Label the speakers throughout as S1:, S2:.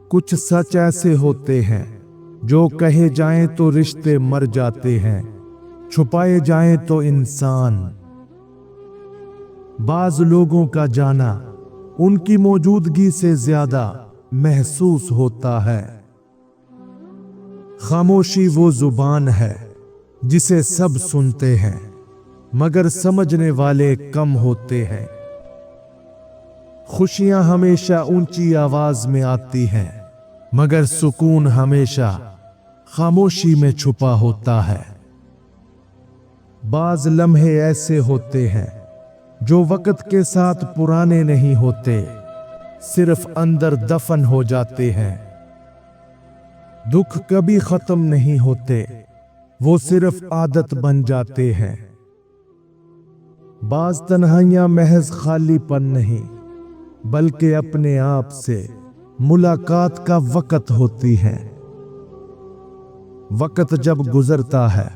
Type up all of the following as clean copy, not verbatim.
S1: کچھ سچ ایسے ہوتے ہیں جو کہے جائیں تو رشتے مر جاتے ہیں، چھپائے جائیں تو انسان۔ بعض لوگوں کا جانا ان کی موجودگی سے زیادہ محسوس ہوتا ہے۔ خاموشی وہ زبان ہے جسے سب سنتے ہیں مگر سمجھنے والے کم ہوتے ہیں۔ خوشیاں ہمیشہ اونچی آواز میں آتی ہیں مگر سکون ہمیشہ خاموشی میں چھپا ہوتا ہے۔ بعض لمحے ایسے ہوتے ہیں جو وقت کے ساتھ پرانے نہیں ہوتے، صرف اندر دفن ہو جاتے ہیں۔ دکھ کبھی ختم نہیں ہوتے، وہ صرف عادت بن جاتے ہیں۔ بعض تنہائیاں محض خالی پن نہیں بلکہ اپنے آپ سے ملاقات کا وقت ہوتی ہیں۔ وقت جب گزرتا ہے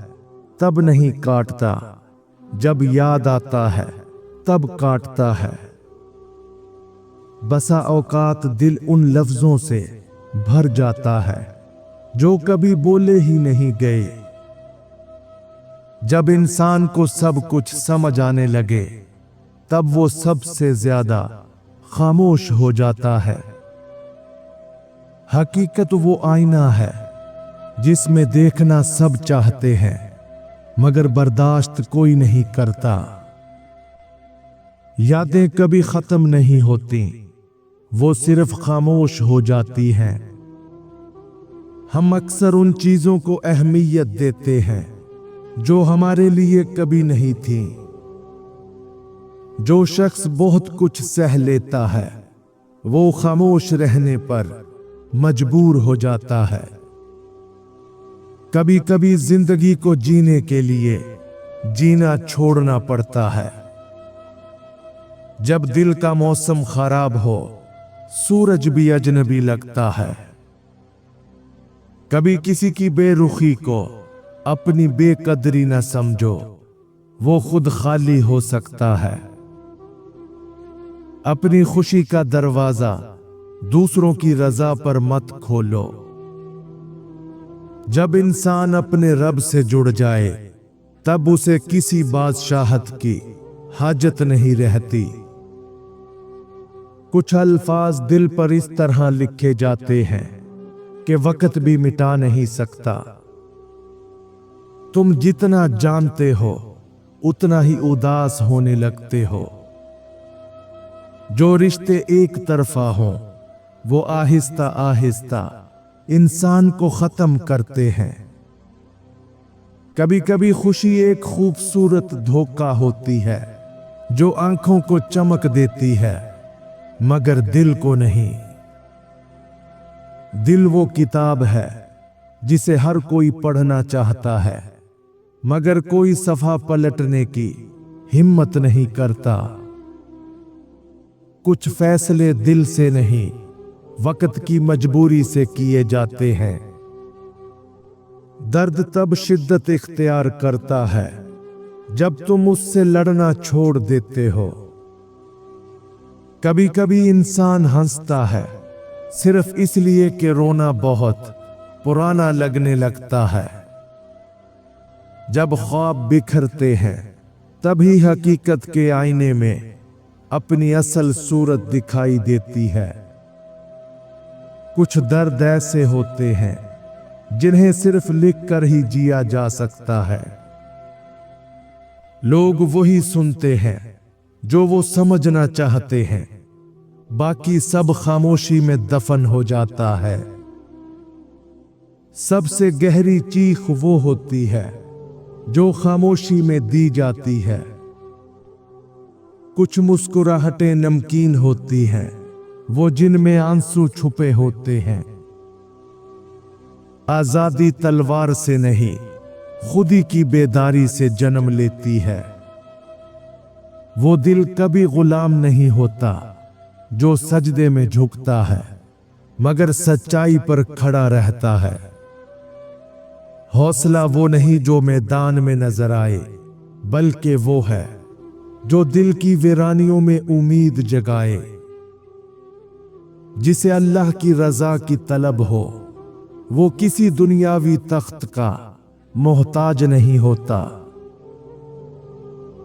S1: تب نہیں کاٹتا، جب یاد آتا ہے تب کاٹتا ہے۔ بسا اوقات دل ان لفظوں سے بھر جاتا ہے جو کبھی بولے ہی نہیں گئے۔ جب انسان کو سب کچھ سمجھ آنے لگے تب وہ سب سے زیادہ خاموش ہو جاتا ہے۔ حقیقت وہ آئینہ ہے جس میں دیکھنا سب چاہتے ہیں مگر برداشت کوئی نہیں کرتا۔ یادیں کبھی ختم نہیں ہوتی، وہ صرف خاموش ہو جاتی ہیں۔ ہم اکثر ان چیزوں کو اہمیت دیتے ہیں جو ہمارے لیے کبھی نہیں تھیں۔ جو شخص بہت کچھ سہ لیتا ہے وہ خاموش رہنے پر مجبور ہو جاتا ہے۔ کبھی کبھی زندگی کو جینے کے لیے جینا چھوڑنا پڑتا ہے۔ جب دل کا موسم خراب ہو سورج بھی اجنبی لگتا ہے۔ کبھی کسی کی بے رخی کو اپنی بے قدری نہ سمجھو، وہ خود خالی ہو سکتا ہے۔ اپنی خوشی کا دروازہ دوسروں کی رضا پر مت کھولو۔ جب انسان اپنے رب سے جڑ جائے تب اسے کسی بادشاہت کی حاجت نہیں رہتی۔ کچھ الفاظ دل پر اس طرح لکھے جاتے ہیں کہ وقت بھی مٹا نہیں سکتا۔ تم جتنا جانتے ہو اتنا ہی اداس ہونے لگتے ہو۔ جو رشتے ایک طرفہ ہوں وہ آہستہ آہستہ انسان کو ختم کرتے ہیں۔ کبھی کبھی خوشی ایک خوبصورت دھوکہ ہوتی ہے جو آنکھوں کو چمک دیتی ہے مگر دل کو نہیں۔ دل وہ کتاب ہے جسے ہر کوئی پڑھنا چاہتا ہے مگر کوئی صفحہ پلٹنے کی ہمت نہیں کرتا۔ کچھ فیصلے دل سے نہیں وقت کی مجبوری سے کیے جاتے ہیں۔ درد تب شدت اختیار کرتا ہے جب تم اس سے لڑنا چھوڑ دیتے ہو۔ کبھی کبھی انسان ہنستا ہے صرف اس لیے کہ رونا بہت پرانا لگنے لگتا ہے۔ جب خواب بکھرتے ہیں تبھی حقیقت کے آئینے میں اپنی اصل صورت دکھائی دیتی ہے۔ کچھ درد ایسے ہوتے ہیں جنہیں صرف لکھ کر ہی جیا جا سکتا ہے۔ لوگ وہی سنتے ہیں جو وہ سمجھنا چاہتے ہیں، باقی سب خاموشی میں دفن ہو جاتا ہے۔ سب سے گہری چیخ وہ ہوتی ہے جو خاموشی میں دی جاتی ہے۔ کچھ مسکراہٹیں نمکین ہوتی ہیں وہ جن میں آنسو چھپے ہوتے ہیں۔ آزادی تلوار سے نہیں خودی کی بیداری سے جنم لیتی ہے۔ وہ دل کبھی غلام نہیں ہوتا جو سجدے میں جھکتا ہے مگر سچائی پر کھڑا رہتا ہے۔ حوصلہ وہ نہیں جو میدان میں نظر آئے بلکہ وہ ہے جو دل کی ویرانیوں میں امید جگائے۔ जिसे अल्लाह की रजा की तलब हो वो किसी दुनियावी तख्त का मोहताज नहीं होता।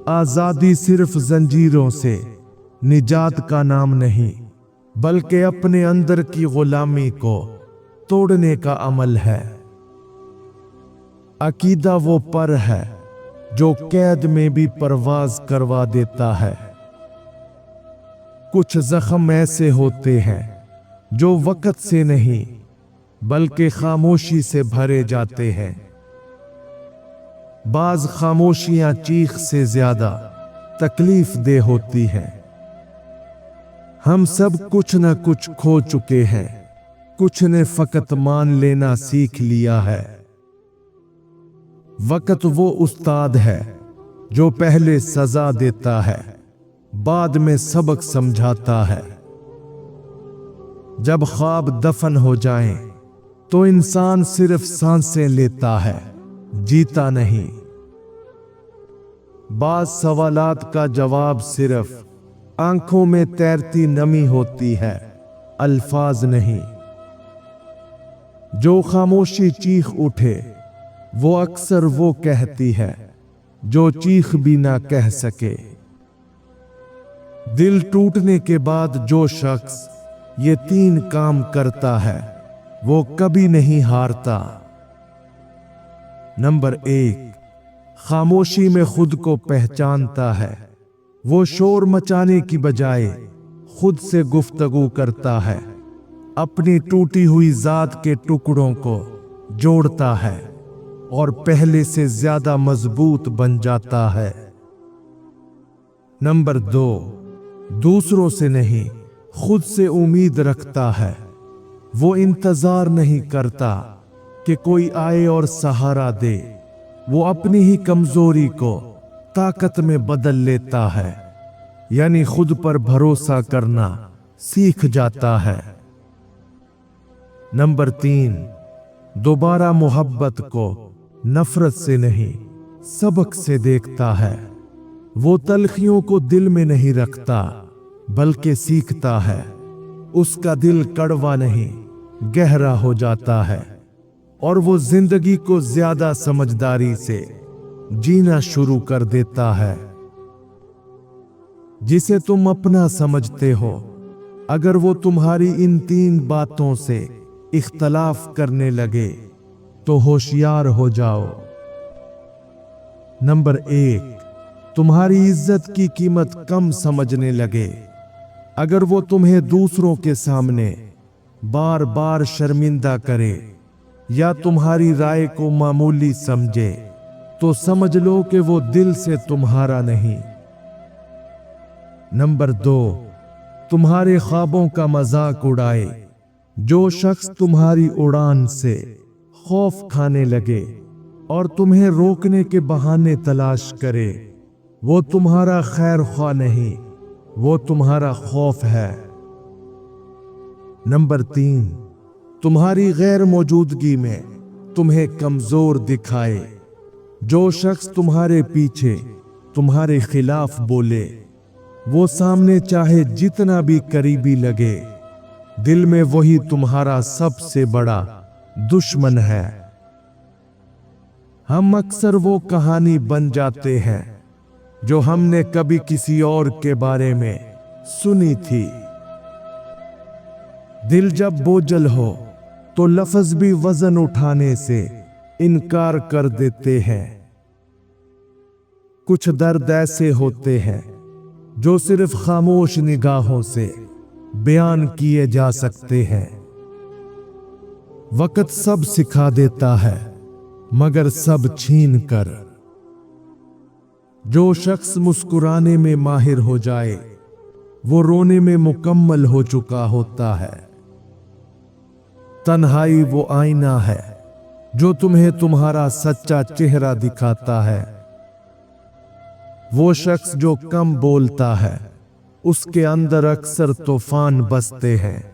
S1: आजादी सिर्फ जंजीरों से निजात का नाम नहीं, बल्कि अपने अंदर की गुलामी को तोड़ने का अमल है। अकीदा वो पर है जो कैद में भी परवाज करवा देता है। कुछ जख्म ऐसे होते हैं जो वक्त से नहीं बल्कि खामोशी से भरे जाते हैं। बाज खामोशियां चीख से ज्यादा तकलीफ दे होती हैं। हम सब कुछ न कुछ खो चुके हैं, कुछ ने फकत मान लेना सीख लिया है। वक्त वो उस्ताद है जो पहले सजा देता है, बाद में सबक समझाता है। जब ख्वाब दफन हो जाएं, तो इंसान सिर्फ सांसें लेता है, जीता नहीं। बाज सवालात का जवाब सिर्फ आंखों में तैरती नमी होती है, अल्फाज नहीं। जो खामोशी चीख उठे वो अक्सर वो कहती है जो चीख भी ना कह सके। दिल टूटने के बाद जो शख्स ये 3 काम करता है वो कभी नहीं हारता। नंबर 1, खामोशी में खुद को पहचानता है। वो शोर मचाने की बजाय खुद से गुफ्तगू करता है, अपनी टूटी हुई जात के टुकड़ों को जोड़ता है और पहले से ज्यादा मजबूत बन जाता है। नंबर 2, दूसरों से नहीं खुद से उम्मीद रखता है। वो इंतजार नहीं करता कि कोई आए और सहारा दे, वो अपनी ही कमजोरी को ताकत में बदल लेता है, यानी खुद पर भरोसा करना सीख जाता है। नंबर 3, दोबारा मोहब्बत को नफरत से नहीं सबक से देखता है। वो तलखियों को दिल में नहीं रखता बल्कि सीखता है। उसका दिल कड़वा नहीं गहरा हो जाता है और वो जिंदगी को ज्यादा समझदारी से जीना शुरू कर देता है। जिसे तुम अपना समझते हो, अगर वो तुम्हारी इन 3 बातों से इख्तलाफ करने लगे तो होशियार हो जाओ। नंबर 1, तुम्हारी इज्जत की कीमत कम समझने लगे। अगर वो तुम्हें दूसरों के सामने बार बार शर्मिंदा करे या तुम्हारी राय को मामूली समझे तो समझ लो कि वो दिल से तुम्हारा नहीं। नंबर 2, तुम्हारे ख्वाबों का मजाक उड़ाए। जो शख्स तुम्हारी उड़ान से खौफ खाने लगे और तुम्हें रोकने के बहाने तलाश करे, वो तुम्हारा खैर ख्वाह नहीं, वो तुम्हारा खौफ है। नंबर 3, तुम्हारी गैर मौजूदगी में तुम्हें कमजोर दिखाए। जो शख्स तुम्हारे पीछे तुम्हारे खिलाफ बोले, वो सामने चाहे जितना भी करीबी लगे, दिल में वही तुम्हारा सबसे बड़ा दुश्मन है। हम अक्सर वो कहानी बन जाते हैं जो हमने कभी किसी और के बारे में सुनी थी। दिल जब बोझल हो तो लफ्ज भी वजन उठाने से इनकार कर देते हैं। कुछ दर्द ऐसे होते हैं जो सिर्फ खामोश निगाहों से बयान किए जा सकते हैं। वक्त सब सिखा देता है मगर सब छीन कर। जो शख्स मुस्कुराने में माहिर हो जाए वो रोने में मुकम्मल हो चुका होता है। तन्हाई वो आईना है जो तुम्हें तुम्हारा सच्चा चेहरा दिखाता है। वो शख्स जो कम बोलता है उसके अंदर अक्सर तूफान बसते हैं।